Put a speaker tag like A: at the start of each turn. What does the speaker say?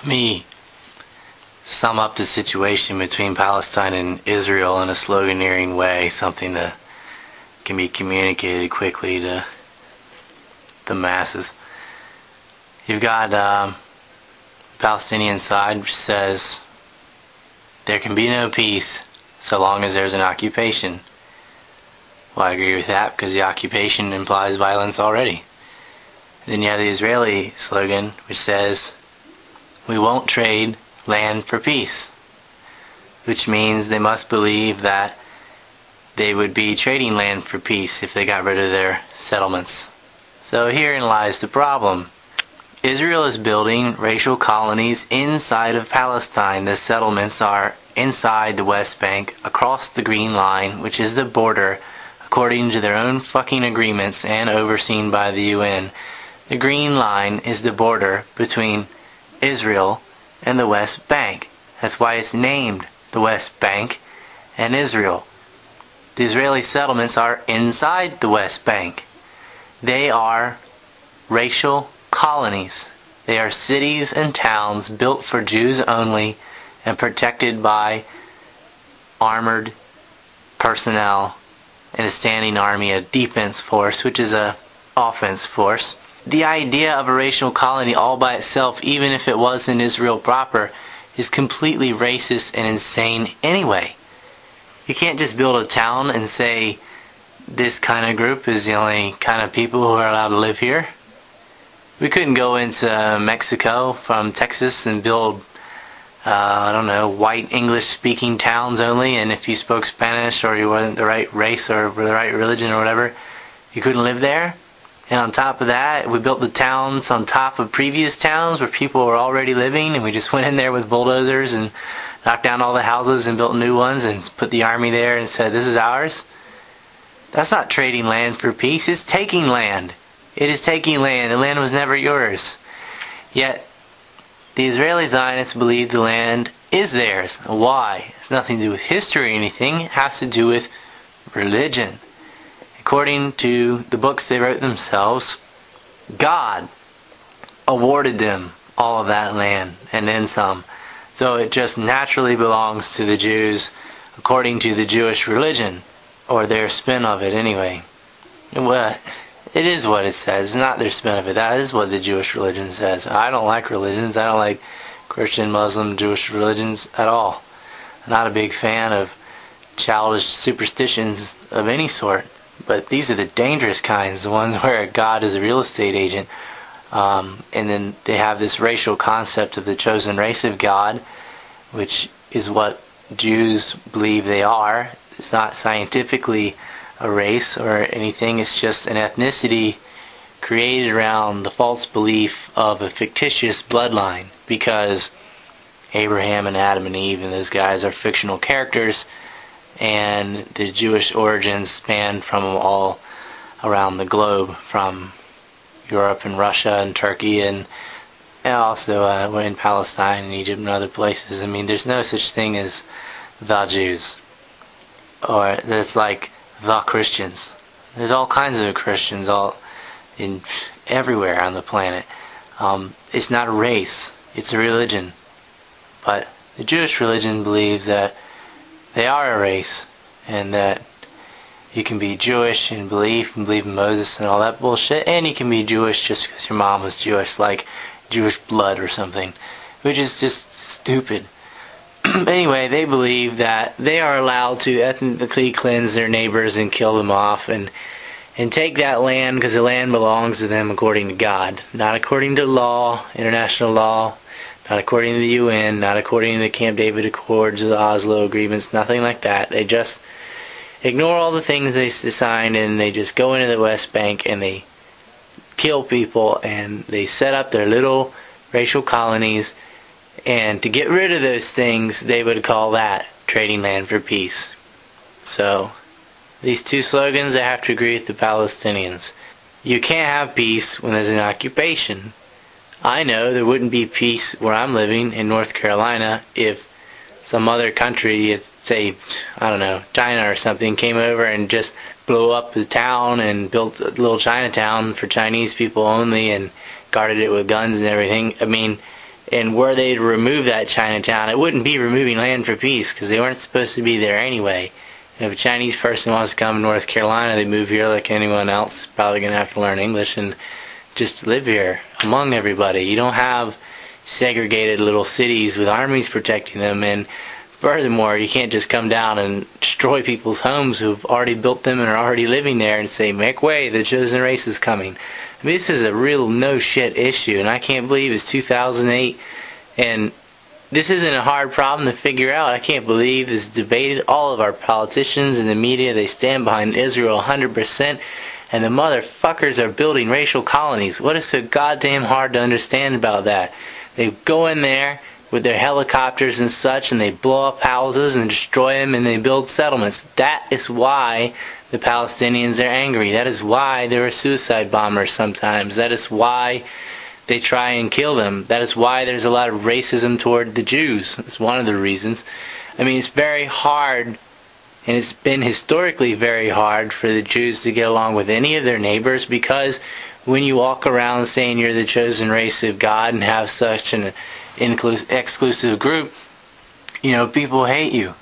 A: Let me sum up the situation between Palestine and Israel in a sloganeering way, something that can be communicated quickly to the masses. You've got the Palestinian side, which says there can be no peace so long as there's an occupation. Well, I agree with that because the occupation implies violence already. Then you have the Israeli slogan, which says we won't trade land for peace, which means they must believe that they would be trading land for peace if they got rid of their settlements. So herein lies the problem. Israel is building racial colonies inside of Palestine. The settlements are inside the West Bank, across the Green Line, which is the border, according to their own fucking agreements and overseen by the UN. The Green Line is the border between Israel and the West Bank. That's why it's named the West Bank and Israel. The Israeli settlements are inside the West Bank. They are racial colonies. They are cities and towns built for Jews only and protected by armored personnel and a standing army, a defense force, which is a offense force. The idea of a racial colony all by itself, even if it was in Israel proper, is completely racist and insane anyway. You can't just build a town and say this kind of group is the only kind of people who are allowed to live here. We couldn't go into Mexico from Texas and build, I don't know, white English-speaking towns only, and if you spoke Spanish or you wasn't the right race or the right religion or whatever, you couldn't live there. And on top of that, we built the towns on top of previous towns where people were already living, and we just went in there with bulldozers and knocked down all the houses and built new ones and put the army there and said, this is ours. That's not trading land for peace. It's taking land. It is taking land. The land was never yours. Yet, the Israeli Zionists believe the land is theirs. Why? It has nothing to do with history or anything. It has to do with religion. According to the books they wrote themselves, God awarded them all of that land and then some. So it just naturally belongs to the Jews according to the Jewish religion, or their spin of it anyway. Well, it is what it says. It's not their spin of it. That is what the Jewish religion says. I don't like religions. I don't like Christian, Muslim, Jewish religions at all. I'm not a big fan of childish superstitions of any sort. But these are the dangerous kinds, the ones where God is a real estate agent. And then they have this racial concept of the chosen race of God, which is what Jews believe they are. It's not scientifically a race or anything. It's just an ethnicity created around the false belief of a fictitious bloodline, because Abraham and Adam and Eve and those guys are fictional characters, and the Jewish origins span from all around the globe, from Europe and Russia and Turkey and also in Palestine and Egypt and other places. I mean, there's no such thing as the Jews, or that's like the Christians. There's all kinds of Christians all in everywhere on the planet. It's not a race, it's a religion. But the Jewish religion believes that they are a race, and that you can be Jewish in belief and believe in Moses and all that bullshit, and you can be Jewish just because your mom was Jewish, like Jewish blood or something, which is just stupid. Anyway, they believe that they are allowed to ethnically cleanse their neighbors and kill them off and take that land because the land belongs to them according to God, not according to law, international law, not according to the UN, not according to the Camp David Accords or the Oslo Agreements, nothing like that. They just ignore all the things they signed, and they just go into the West Bank and they kill people, and they set up their little racial colonies, and to get rid of those things they would call that trading land for peace. So these two slogans, I have to agree with the Palestinians. You can't have peace when there's an occupation. I know there wouldn't be peace where I'm living in North Carolina if some other country, say, I don't know, China or something, came over and just blew up the town and built a little Chinatown for Chinese people only and guarded it with guns and everything. I mean, And were they to remove that Chinatown, it wouldn't be removing land for peace, because they weren't supposed to be there anyway. And if a Chinese person wants to come to North Carolina, they move here like anyone else. Probably going to have to learn English and just live here among everybody. You don't have segregated little cities with armies protecting them. And furthermore, you can't just come down and destroy people's homes who've already built them and are already living there and say, make way, the chosen race is coming. I mean, this is a real no-shit issue, and I can't believe it's 2008, and this isn't a hard problem to figure out. I can't believe this is debated. All of our politicians and the media, they stand behind Israel 100%, and the motherfuckers are building racial colonies. What is so goddamn hard to understand about that? They go in there with their helicopters and such, and they blow up houses and destroy them, and they build settlements. That is why the Palestinians are angry. That is why there are suicide bombers sometimes. That is why they try and kill them. That is why there's a lot of racism toward the Jews. That's one of the reasons. I mean, it's very hard, and it's been historically very hard for the Jews to get along with any of their neighbors, because when you walk around saying you're the chosen race of God and have such an exclusive group, you know, people hate you.